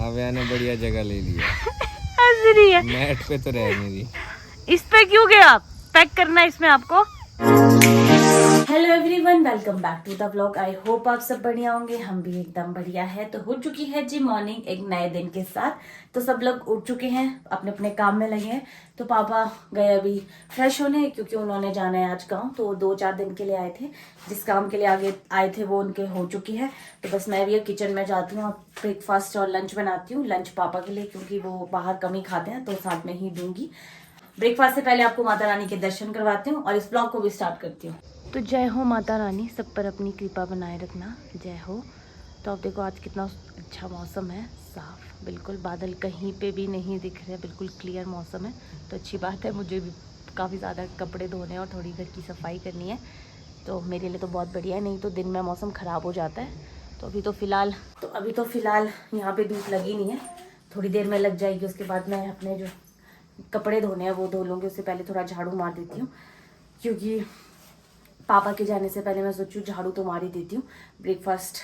आव्या ने बढ़िया जगह ले लिया। हंस रही है। मैट पे तो रहने दी। इस पे क्यों गए आप? पैक करना है इसमें आपको। Hello everyone, welcome back to the vlog. I hope आप सब बढ़िया होंगे, हम भी एकदम बढ़िया है। तो हो चुकी है जी मॉर्निंग एक नए दिन के साथ। तो सब लोग उठ चुके हैं, अपने अपने काम में लगे हैं। तो पापा गए अभी फ्रेश होने, क्योंकि उन्होंने जाना है आज गाँव। तो 2-4 दिन के लिए आए थे, जिस काम के लिए आगे आए थे वो उनके हो चुकी है। तो बस मैं भी किचन में जाती हूँ, ब्रेकफास्ट और लंच बनाती हूँ। लंच पापा के लिए, क्योंकि वो बाहर कम ही खाते हैं, तो साथ में ही दूंगी। ब्रेकफास्ट से पहले आपको माता रानी के दर्शन करवाती हूँ और इस ब्लॉग को भी स्टार्ट करती हूँ। तो जय हो माता रानी, सब पर अपनी कृपा बनाए रखना, जय हो। तो आप देखो आज कितना अच्छा मौसम है, साफ बिल्कुल, बादल कहीं पे भी नहीं दिख रहे, बिल्कुल क्लियर मौसम है। तो अच्छी बात है। मुझे भी काफ़ी ज़्यादा कपड़े धोने और थोड़ी घर की सफाई करनी है, तो मेरे लिए तो बहुत बढ़िया है। नहीं तो दिन में मौसम ख़राब हो जाता है। तो अभी तो फ़िलहाल यहाँ पर धूप लगी नहीं है, थोड़ी देर में लग जाएगी। उसके बाद मैं अपने जो कपड़े धोने हैं वो धो लूँगी। उससे पहले थोड़ा झाड़ू मार देती हूँ, क्योंकि पापा के जाने से पहले मैं सोचूं झाड़ू तो मार ही देती हूँ। ब्रेकफास्ट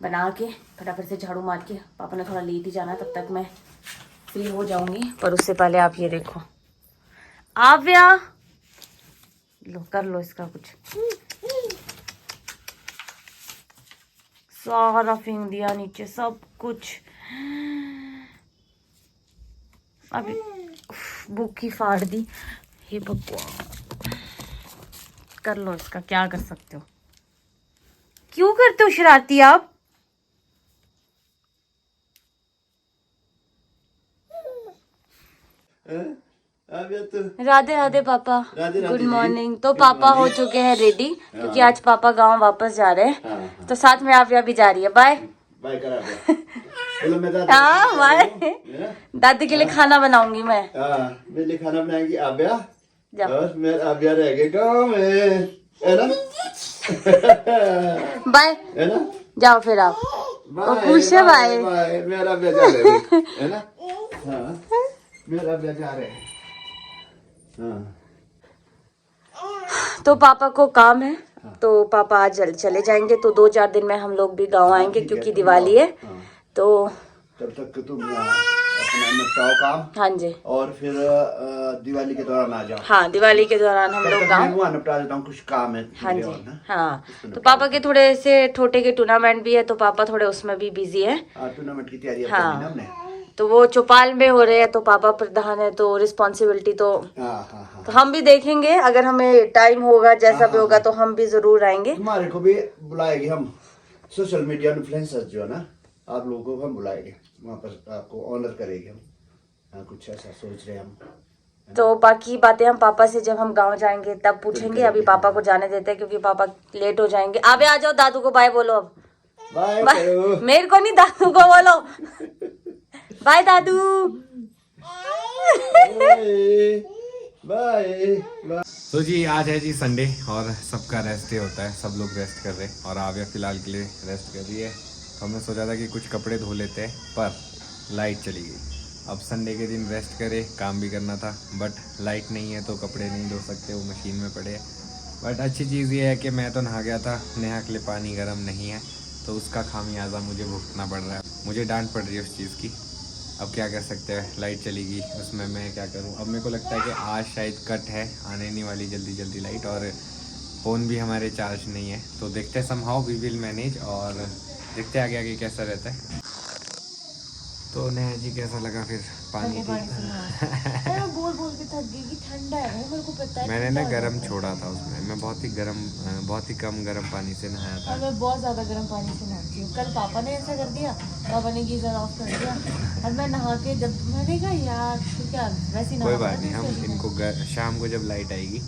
बना के फटाफट से झाड़ू मार के, पापा ने थोड़ा लेट ही जाना, तब तक मैं फ्री हो जाऊंगी। पर उससे पहले आप ये देखो, आव्या लो कर लो इसका कुछ। सारा फेंक दिया नीचे सब कुछ। अभी बुक ही फाड़ दी। हे भगवान, कर लो इसका, क्या कर सकते हो। क्यों करते हो शरारती आप? राधे राधे पापा, गुड मॉर्निंग। तो पापा हो चुके हैं रेडी, क्योंकि आज पापा गांव वापस जा रहे हैं। तो साथ में आव्या भी जा रही है। बाय बाय करा। हाँ बाय। दादी के लिए खाना बनाऊंगी मैं। मेरे लिए खाना बनाएगी आव्या। जाओ। और मैं आव्या रह गए गाँव में, है ना? बाय, है ना? जाओ फिर आप। खुश है बाय। मेरा आव्या जा रहे हैं, है ना? हाँ, मेरा आव्या जा रहे हैं। हाँ। तो पापा को काम है, तो पापा आज जल्द चले जाएंगे। तो 2-4 दिन में हम लोग भी गांव आएंगे, क्योंकि दिवाली है। तो तब तक तुम अपना निपटाओ काम। हाँ जी। और फिर दिवाली के दौरान आ जाओ। हाँ, दिवाली के दौरान हम लोग गाँव। मैं निपटा देता हूँ, कुछ काम है। हाँ जी। हाँ, तो पापा के थोड़े से छोटे के टूर्नामेंट भी है, तो पापा थोड़े उसमें भी बिजी है। टूर्नामेंट की तैयारी हाँ। करनी है हमने। तो वो चौपाल में हो रहे हैं, तो पापा प्रधान है, तो रिस्पॉन्सिबिलिटी तो तो हम भी देखेंगे। अगर हमें टाइम होगा, जैसा भी होगा, तो हम भी जरूर आएंगे। तुम्हारे को भी बुलाएंगे हम, सोशल मीडिया इन्फ्लुएंसर जो है ना, आप लोगों को हम बुलाएंगे वहाँ पर, आपको ऑनर करेंगे हम। कुछ ऐसा सोच रहे हैं हम। तो बाकी बातें हम पापा से जब हम गांव जाएंगे तब पूछेंगे। अभी पापा को जाने देते हैं, क्योंकि पापा लेट हो जाएंगे। आवे आ जाओ, दादू को बाय बोलो। अब बाय। मेरे को नहीं, दादू को बोलो बाय दादू। बाय। तो जी आज है जी संडे, और सबका रेस्ट डे होता है, सब लोग रेस्ट कर रहे हैं, और आव्या फिलहाल के लिए रेस्ट कर रही है। तो हमने सोचा था कि कुछ कपड़े धो लेते हैं, पर लाइट चली गई। अब संडे के दिन रेस्ट करे, काम भी करना था, बट लाइट नहीं है तो कपड़े नहीं धो सकते, वो मशीन में पड़े हैं। बट अच्छी चीज़ ये है कि मैं तो नहा गया था, नेहा के लिए पानी गर्म नहीं है, तो उसका खामियाजा मुझे भुगतना पड़ रहा है। मुझे डांट पड़ रही है उस चीज़ की। अब क्या कर सकते हैं, लाइट चली गई, उसमें मैं क्या करूं। अब मेरे को लगता है कि आज शायद कट है, आने नहीं वाली जल्दी लाइट, और फ़ोन भी हमारे चार्ज नहीं है। तो देखते हैं, समहाउ वी विल मैनेज, और देखते हैं आगे कैसा रहता है। तो नेहा जी कैसा लगा फिर पानी? बोल के थक गई कि ठंडा है वो, मेरे को पता है। मैंने ना गर्म छोड़ा था उसमें, मैं बहुत ही कम गर्म पानी से नहाया था। और मैं बहुत ज़्यादा गर्म पानी से नहाती हूँ। कल पापा ने ऐसा कर दिया, पापा ने गीज़र ऑफ कर दिया, और मैं नहा के जब मैंने कहा यार क्या वैसे कोई बात नहीं, हम इनको शाम को जब लाइट आएगी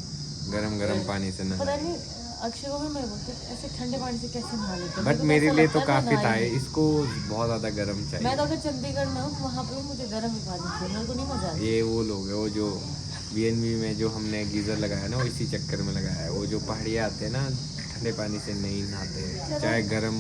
गर्म पानी से नहा। पता नहीं अक्षय को भी मैं बोलती ऐसे ठंडे पानी से कैसे नहा लेते हैं। बट मेरे लिए तो काफ़ी था, इसको बहुत ज़्यादा गर्म चाहिए। मैं तो अगर चंडीगढ़ में हूँ, वहाँ पे मुझे गर्म ही पानी चाहिए, मेरे को नहीं मजा। ये वो लोग है, वो जो BNB में जो हमने गीज़र लगाया ना, वो इसी चक्कर में लगाया है। वो जो पहाड़ियाँ आते हैं ना, ठंडे पानी से नहीं नहाते हैं, चाहे गर्म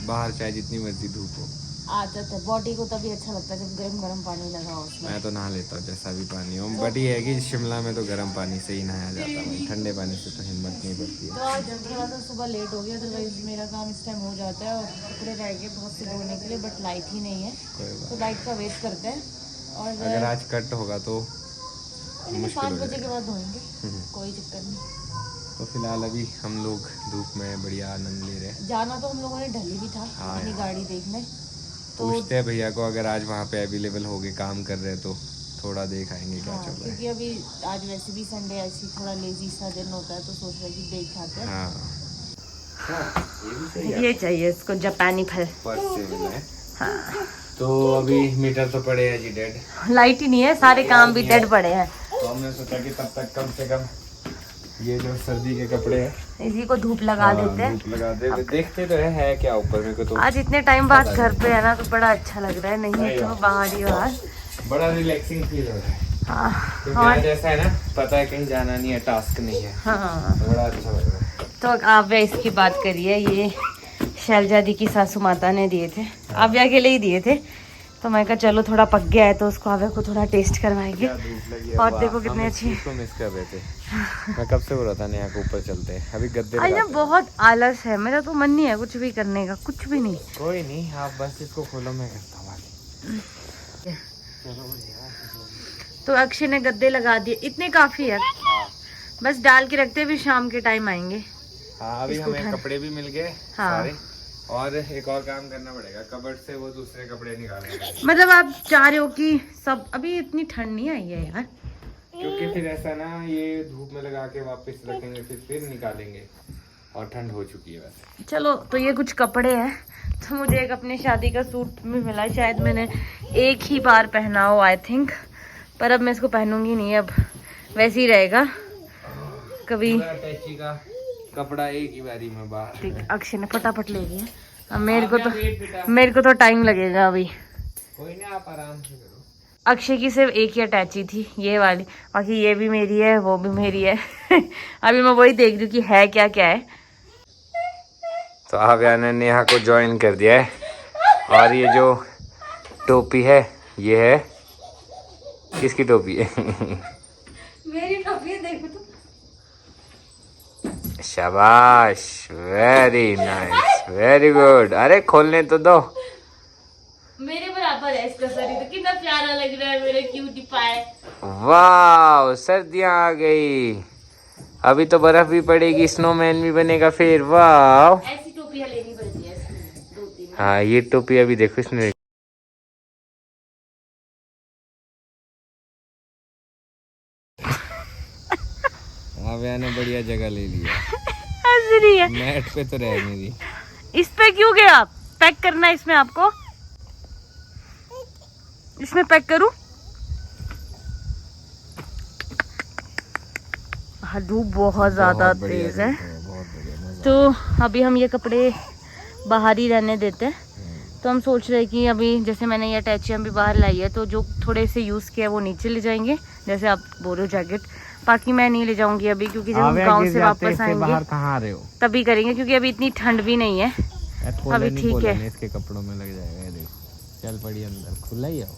बाहर, चाहे जितनी मर्जी धूप हो। आदत है बॉडी को, तभी अच्छा लगता है जब गर्म गर्म पानी लगा हो उसमें। मैं तो नहा लेता हूँ जैसा भी पानी हो, बट ये है कि शिमला में तो गर्म पानी से ही नहाया जाता है भाई, ठंडे पानी से तो हिम्मत नहीं पड़ती तो है। आज थोड़ा सा सुबह लेट हो गया, अदरवाइज मेरा काम इस टाइम हो जाता है और कपड़े रह गए बहुत से धोने के लिए, बट लाइट ही नहीं है कोई बात तो लाइट का वेट करते हैं। और अगर आज कट होगा तो मुश्किल 5 हो बजे के जाएगा। बाद धोएंगे, कोई दिक्कत नहीं। तो फिलहाल अभी हम लोग धूप में बढ़िया आनंद ले रहे हैं। जाना तो हम लोगों ने ढली भी था हाँ अपनी यार। गाड़ी देखने, तो पूछते हैं भैया को अगर आज वहाँ पे अवेलेबल हो गए काम कर रहे तो थोड़ा देख आएंगे क्या हाँ, चल रहा है। क्योंकि अभी आज वैसे भी संडे ऐसी थोड़ा लेजी सा दिन होता है, तो सोच रहे कि देख आते हैं। हाँ ये भी सही है। ये चाहिए इसको जापानी फल। पर्स से मिला है। हाँ, तो अभी मीटर तो पड़े हैं जी डेड, लाइट ही नहीं है, सारे काम भी डेड पड़े हैं। तो हमने सोचा कि तब तक कम से कम ये जो सर्दी के कपड़े हैं इसी को धूप लगा देते हैं। धूप लगा दे। देखते तो है क्या ऊपर में को, तो आज इतने टाइम बाद घर पे है ना, तो बड़ा अच्छा लग रहा है, नहीं तो बाहर ही बाहर। बड़ा रिलैक्सिंग फील हो रहा है, हाँ, क्योंकि आज ऐसा है ना, पता है कहीं जाना नहीं है, टास्क नहीं है, हाँ। तो बड़ा अच्छा लग रहा है। तो आप वे इसकी बात करिए, ये शैलजा दी की सासू माता ने दिए थे, आव्या के लिए ही दिए थे, तो मैं कहा चलो थोड़ा पक गया है तो उसको आव्या को थोड़ा टेस्ट करवाएंगे। क्या धूप लगी है, और वाह, देखो हम कितने इस अच्छे चीज़ को मिस कर रहे थे। मैं कब से बोल रहा था नेहा को ऊपर चलते हैं, अभी गद्दे आज ना लगाते हैं। बहुत आलस है, मेरा तो मन नहीं है कुछ भी करने का, कुछ भी नहीं। कोई नहीं, आप बस इसको खोलो, मैं करता हूँ आगे। चलो भैया। तो अक्षय ने गद्दे लगा दिए, इतने काफी है, बस डाल के रखते, भी शाम के टाइम आएंगे। हाँ अभी इसको हमें उठा- कपड़े भी मिल गए हाँ। सारे, और एक और काम करना पड़ेगा, कबर्ड से वो दूसरे कपड़े निकालने पड़ेंगे। मतलब आप चाह रहे हो कि सब, अभी इतनी ठंड नहीं आई है यार, क्योंकि फिर ऐसा ना, ये धूप में लगा के वापस रखेंगे फिर निकालेंगे, और ठंड हो चुकी है वैसे। चलो। तो ये कुछ कपड़े हैं, तो मुझे एक अपने शादी का सूट भी मिला है, शायद मैंने एक ही बार पहना हो आई थिंक, पर अब मैं इसको पहनूंगी नहीं, अब वैसे ही रहेगा। कभी पूरा अटैची का कपड़ा एक ही बारी में बाहर। ठीक, अक्षय ने फटाफट ले लिया, अब मेरे को तो टाइम लगेगा अभी। कोई ना, आप आराम से करो। अक्षय की सिर्फ एक ही अटैची थी, ये वाली, बाकी ये भी मेरी है, वो भी मेरी है। अभी मैं वही देख रही हूँ कि है क्या क्या है। तो आव्या ने नेहा को ज्वाइन कर दिया है, और ये जो टोपी है ये है, किसकी टोपी है? मेरी टोपी है, देखो तो। शाबाश, वेरी नाइस, वेरी गुड। अरे खोलने तो दो। मेरे बराबर है इसका शरीर, तो कितना प्यारा लग रहा है मेरा क्यूटी पाए। वाह, सर्दियाँ आ गई, अभी तो बर्फ भी पड़ेगी, स्नोमैन भी बनेगा फिर। वाह, ऐसी टोपियां लेनी पड़ती है इसमें, 2-3। हाँ ये टोपी अभी देखो इसने। आव्या ने बढ़िया जगह ले लिया, हंस रही है। मैट पे तो रह नहीं रही। इस पे क्यों गए आप? पैक करना है इसमें आपको, इसमें पैक करूं? हाँ, धूप बहुत ज्यादा बहुत बढ़िया तेज है, बहुत बढ़िया, मजा। तो अभी हम ये कपड़े बाहर ही रहने देते हैं। तो हम सोच रहे हैं कि अभी जैसे मैंने ये अटैचियाँ भी बाहर लाई है, तो जो थोड़े से यूज़ किया वो नीचे ले जाएंगे, जैसे आप बोल रहे हो जैकेट, बाकी मैं नहीं ले जाऊंगी अभी, क्योंकि जब हम गाँव से वापस आएंगे बाहर कहाँ आ रहे हो? तभी करेंगे, क्योंकि अभी इतनी ठंड भी नहीं है। अभी ठीक है, इसके कपड़ों में लग जाएगा, ये देखो। चल पड़ी अंदर, खुला ही आओ।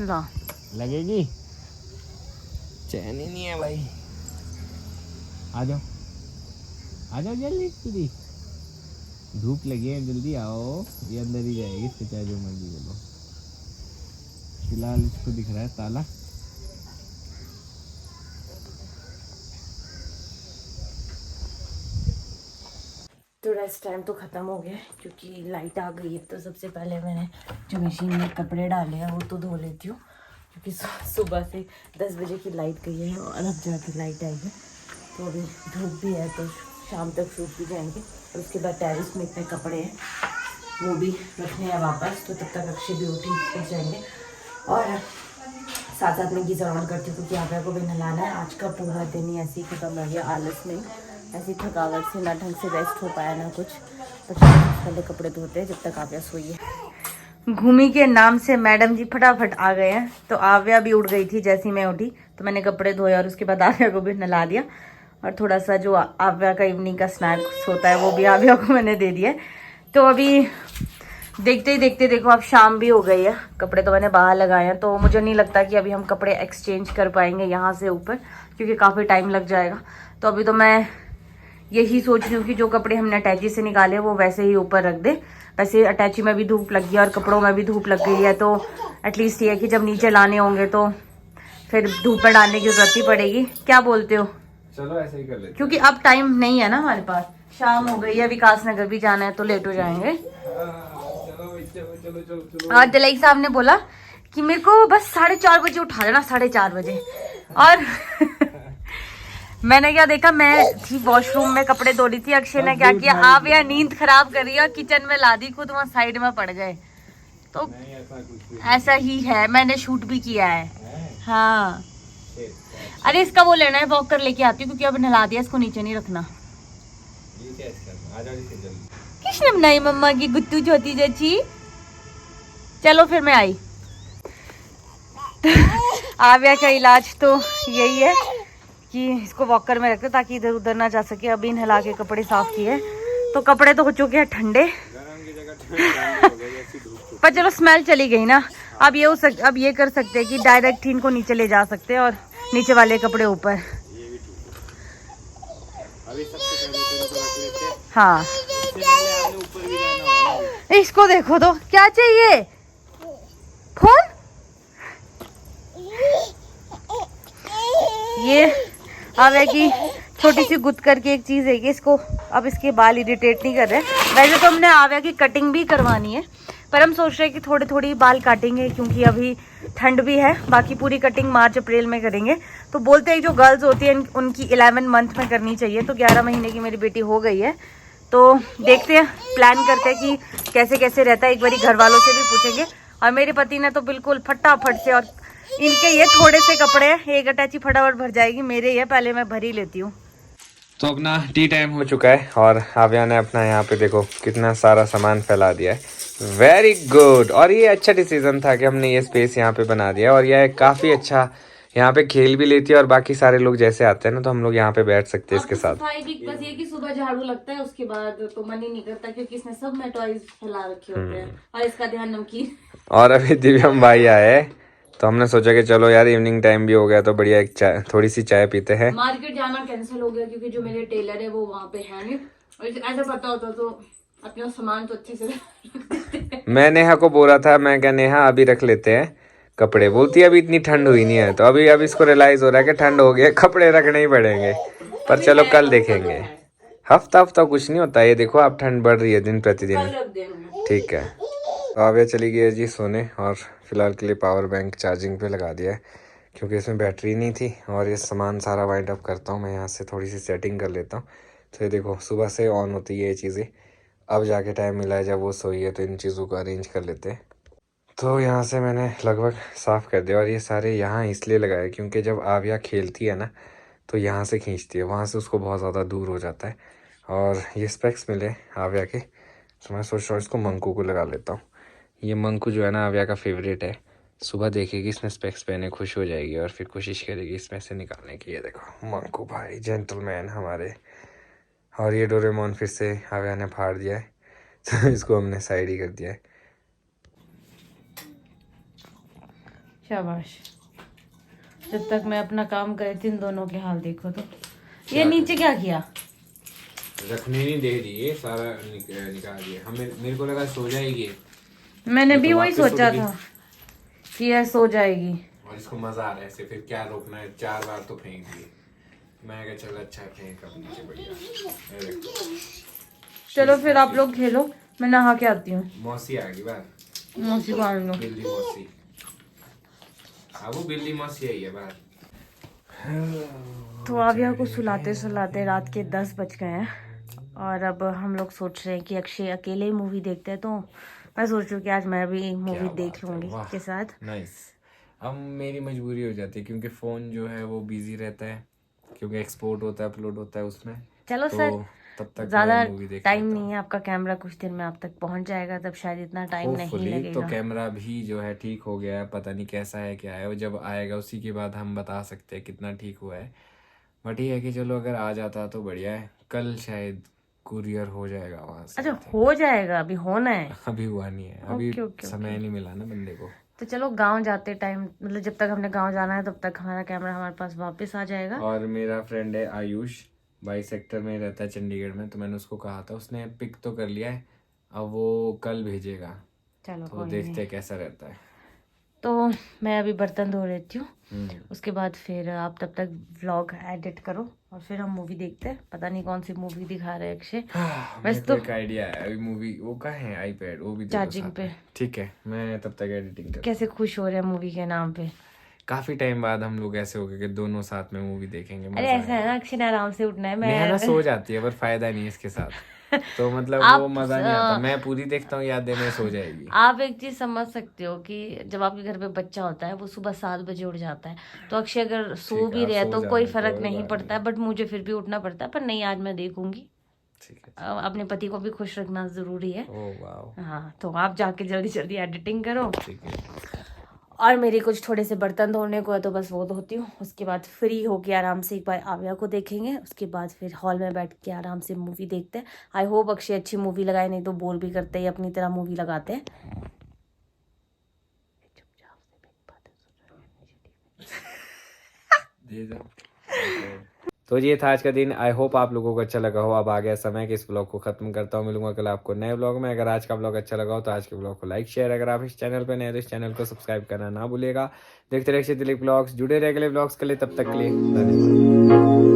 ला लगेगी, चैन ही नहीं है भाई। आ जाओ, आ जाओ जल्दी जल्दी, धूप लगी है, जल्दी आओ। ये अंदर ही जाएगी, इससे चाहे जो मर्जी बोलो। फिलहाल इसको दिख रहा है ताला। थोड़ा इस टाइम तो ख़त्म हो गया है, क्योंकि लाइट आ गई है। तो सबसे पहले मैंने जो मशीन में कपड़े डाले हैं वो तो धो लेती हूँ, क्योंकि सुबह से 10 बजे की लाइट गई है और अब जाके लाइट आई है, तो अभी धूप भी है, तो शाम तक सूख भी जाएंगे। और उसके बाद टेरिस में इतने कपड़े हैं वो भी रखने हैं वापस, तो तब तक अक्षय भी उठ जाएंगे। और साथ साथ में गीज़र ऑन करती हूँ, क्योंकि आव्या को भी नहलाना है। आज का पूरा दिन ही ऐसे ही खत्म हो गया, आलस में, ऐसी थकावट से, ना ढंग से रेस्ट हो पाया ना कुछ। तो पहले कपड़े धोते हैं जब तक आव्या सोई है। घूमी के नाम से मैडम जी फटाफट आ गए हैं, तो आव्या भी उठ गई थी जैसी मैं उठी, तो मैंने कपड़े धोए और उसके बाद आव्या को भी नहला दिया। और थोड़ा सा जो आव्या का इवनिंग का स्नैक्स होता है वो भी आव्या को मैंने दे दिया। तो अभी देखते ही देखते देखो अब शाम भी हो गई है। कपड़े तो मैंने बाहर लगाए हैं, तो मुझे नहीं लगता कि अभी हम कपड़े एक्सचेंज कर पाएंगे यहाँ से ऊपर, क्योंकि काफ़ी टाइम लग जाएगा। तो अभी तो मैं यही सोच रही हूँ कि जो कपड़े हमने अटैची से निकाले वो वैसे ही ऊपर रख दे। वैसे अटैची में भी धूप लग गई और कपड़ों में भी धूप लग गई है, तो एटलीस्ट ये है कि जब नीचे लाने होंगे तो फिर धूप में डालने की जरूरत ही पड़ेगी। क्या बोलते हो? चलो ऐसे ही कर लेते क्योंकि अब टाइम नहीं है ना हमारे पास, शाम हो गई है, विकास नगर भी जाना है तो लेट हो जाएंगे। और दिलाई साहब ने बोला कि मेरे को बस 4:30 बजे उठा देना, 4:30 बजे। और मैंने क्या देखा, मैं थी वॉशरूम में कपड़े धो रही थी, अक्षय ने क्या किया, आप यार नींद खराब कर रही है और किचन में ला दी, खुद वहाँ साइड में पड़ गए। तो ऐसा ही है, मैंने शूट भी किया है। हाँ, अरे इसका वो लेना है, वॉक कर लेके आती हूँ, क्योंकि अब नहला दिया, इसको नीचे नहीं रखना। किसने बनाई मम्मा की गुत्तू छोटी चाची? चलो फिर मैं आई। आव्या का इलाज तो यही है कि इसको वॉकर में रखते ताकि इधर उधर ना जा सके। अभी नहला के कपड़े साफ किए, तो कपड़े तो हो चुके हैं ठंडे। पर चलो स्मेल चली गई ना। अब ये कर सकते हैं कि डायरेक्ट ही इनको नीचे ले जा सकते हैं और नीचे वाले कपड़े ऊपर। हाँ, इसको देखो तो क्या चाहिए, फोन? ये अब है कि छोटी सी गुद करके एक चीज है कि इसको अब इसके बाल इरिटेट नहीं कर रहे। वैसे तो हमने आव्या की कटिंग भी करवानी है, पर हम सोच रहे हैं कि थोड़े थोड़ी बाल काटेंगे, क्योंकि अभी ठंड भी है। बाकी पूरी कटिंग मार्च अप्रैल में करेंगे। तो बोलते हैं जो गर्ल्स होती हैं उनकी 11 मंथ में करनी चाहिए, तो 11 महीने की मेरी बेटी हो गई है। तो देखते हैं, प्लान करते हैं कि कैसे कैसे रहता है। एक बारी घर वालों से भी पूछेंगे। और मेरे पति ने तो बिल्कुल फटाफट से, और इनके ये थोड़े से कपड़े हैं, एक अटैची फटाफट भर जाएगी, मेरे ये पहले मैं भर ही लेती हूँ। तो अपना टी टाइम हो चुका है और आव्या ने अपना यहाँ पे देखो कितना सारा सामान फैला दिया है। Very good. और ये अच्छा डिसीजन था कि हमने ये स्पेस यहाँ पे बना दिया, और यह काफ़ी अच्छा, यहाँ पे खेल भी लेती है और बाकी सारे लोग जैसे आते हैं ना, तो हम लोग यहाँ पे बैठ सकते हैं इसके साथ। सफाई भी बस ये कि सुबह झाड़ू लगता है, उसके बाद तो मन ही नहीं करता, क्योंकि इसने सब में टॉयज फैला रखे होते हैं और इसका ध्यान नमकीन। और अभी दिव्यम भाई आए, तो हमने सोचा कि चलो यार इवनिंग टाइम भी हो गया, तो बढ़िया एक चाय, थोड़ी सी चाय पीते हैं। मार्केट जाना कैंसिल हो गया, क्योंकि जो मेरे टेलर है वो वहाँ पे है नहीं, और ऐसा पता होता तो अपना सामान तो अच्छे से रख देते। मैं नेहा को बोला था, मैं क्या नेहा अभी रख लेते हैं कपड़े, बोलती है अभी इतनी ठंड हुई नहीं है। तो अभी इसको रियलाइज हो रहा है कि ठंड हो गई, कपड़े रखने ही पड़ेंगे। पर चलो कल देखेंगे, हफ्ता कुछ नहीं होता। ये देखो आप, ठंड बढ़ रही है दिन प्रतिदिन। ठीक है, तो आव्या चली गई है जी सोने, और फिलहाल के लिए पावर बैंक चार्जिंग पे लगा दिया है, क्योंकि इसमें बैटरी नहीं थी। और ये सामान सारा वाइंड अप करता हूँ मैं, यहाँ से थोड़ी सी सेटिंग कर लेता हूँ। तो ये देखो सुबह से ऑन होती है ये चीज़ें, अब जाके टाइम मिला है जब वो सोई है, तो इन चीज़ों को अरेंज कर लेते हैं। तो यहाँ से मैंने लगभग साफ़ कर दिया, और ये सारे यहाँ इसलिए लगाए क्योंकि जब आव्या खेलती है ना, तो यहाँ से खींचती है, वहाँ से उसको बहुत ज़्यादा दूर हो जाता है। और ये स्पेक्स मिले आव्या के, तो मैं सोच रहा हूँ इसको मंकू को लगा लेता हूँ। ये मंकू जो है ना आव्या का फेवरेट है, सुबह देखेगी इसने स्पेक्स पहने खुश हो जाएगी और फिर कोशिश करेगी इसमें से निकालने की। ये देखो मंकू भाई जेंटलमैन हमारे। और ये डोरेमोन फिर से आव्या ने फाड़ दिया है, तो इसको हमने साइड ही कर दिया है। शाबाश। जब तक मैं अपना काम कर रही थी, इन दोनों के हाल देखो तो। ये नीचे क्या किया? रखने नहीं दे रही है, सारा निकाल दिया। हमें, मेरे को लगा सो जाएगी, मैंने भी वही सोचा था कि यह सो जाएगी। और इसको मजा आ रहा है ऐसे, फिर क्या रोकना है, 4 बार तो फेंक दिए। मैं कहा चलो अच्छा फेंक अब नीचे, बढ़िया। चलो फिर आप लोग खेलो, मैं नहा के आती हूँ। मौसी आ गई बाहर, मौसी को आने दो। बिल्ली मौसी, अब वो बिल्ली मौसी आई है बाहर। तो आव्या को सुलाते सुलाते रात के 10 बज गए हैं, और अब हम लोग सोच रहे हैं कि अक्षय अकेले ही मूवी देखते हैं। तो मैं सोच रही हूँ कि आज मैं भी मूवी देख लूंगी के साथ। नाइस। अब मेरी मजबूरी हो जाती है, क्योंकि फ़ोन जो है वो बिजी रहता है, क्योंकि एक्सपोर्ट होता है, अपलोड होता है उसमें। चलो तो सर, तब तक ज्यादा मूवी देख टाइम नहीं है, आपका कैमरा कुछ दिन में आप तक पहुंच जाएगा, तब शायद इतना टाइम नहीं तो लगेगा। कैमरा भी जो है ठीक हो गया है, पता नहीं कैसा है क्या है, वो जब आएगा उसी के बाद हम बता सकते हैं कितना ठीक हुआ है। बट ये है कि चलो अगर आ जाता तो बढ़िया है। कल शायद कुरियर हो जाएगा वहां से। अच्छा हो जाएगा, अभी होना है। अभी हुआ नहीं है, अभी ओके, समय नहीं मिला ना बंदे को। तो चलो गांव जाते टाइम, मतलब जब तक हमने गांव जाना है तब तक हमारा कैमरा हमारे पास वापस आ जाएगा। और मेरा फ्रेंड है आयुष, 22 सेक्टर में रहता है चंडीगढ़ में, तो मैंने उसको कहा था, उसने पिक तो कर लिया है, अब वो कल भेजेगा, चलो तो कोई देखते नहीं। हैं कैसा रहता है। तो मैं अभी बर्तन धो लेती हूँ, हम्म। उसके बाद फिर आप तब तक व्लॉग एडिट करो और फिर हम मूवी देखते हैं। पता नहीं कौन सी मूवी दिखा रहे हैं अक्षय। मेरे वैसे को तो एक आइडिया है, अभी मूवी वो कहाँ है, आईपैड, वो भी दे दो चार्जिंग साथ पे। में। ठीक है, मैं तब तक एडिटिंग कर। कैसे खुश हो रहे हैं मूवी के नाम पे। काफी टाइम बाद हम लोग ऐसे हो गए कि दोनों साथ में मूवी देखेंगे, अरे मजा ऐसा है आएगा। ना, अक्षय ने आराम से उठना है, नेहा ना मैं सो जाती है, पर फायदा नहीं है इसके साथ, तो मतलब वो आप मजा नहीं आता। मैं पूरी देखता हूँ, याद है मैं सो जाएगी। आप एक चीज समझ सकते हो कि जब आपके घर पे बच्चा होता है वो सुबह 7 बजे उठ जाता है, तो अक्षय अगर सो ठीक है, भी आप रहे सो तो कोई जाना, फर्क कोई नहीं बात पड़ता है, नहीं। बट मुझे फिर भी उठना पड़ता है। पर नहीं, आज मैं देखूंगी। ठीक है। अपने पति को भी खुश रखना जरूरी है। ओ वाह। हाँ, तो आप जाके जल्दी जल्दी एडिटिंग करो, ठीक है। और मेरे कुछ थोड़े से बर्तन धोने को है तो बस वो धोती हूँ। उसके बाद फ्री होके आराम से एक बार आव्या को देखेंगे, उसके बाद फिर हॉल में बैठ के आराम से मूवी देखते हैं। आई होप अक्षय अच्छी मूवी लगाए, नहीं तो बोल भी करते ही अपनी तरह मूवी लगाते हैं। दे दो। तो ये था आज का दिन, आई होप आप लोगों को अच्छा लगा हो। अब आ गया समय कि इस ब्लॉग को खत्म करता हूँ, मिलूंगा कल आपको नए ब्लॉग में। अगर आज का ब्लॉग अच्छा लगा हो तो आज के ब्लॉग को लाइक शेयर, अगर आप इस चैनल पर नए हैं तो इस चैनल को सब्सक्राइब करना ना भूलिएगा। देखते रहिए दिलीप ब्लॉग्स, जुड़े रहे अगले ब्लॉग्स के लिए, तब तक के लिए धन्यवाद।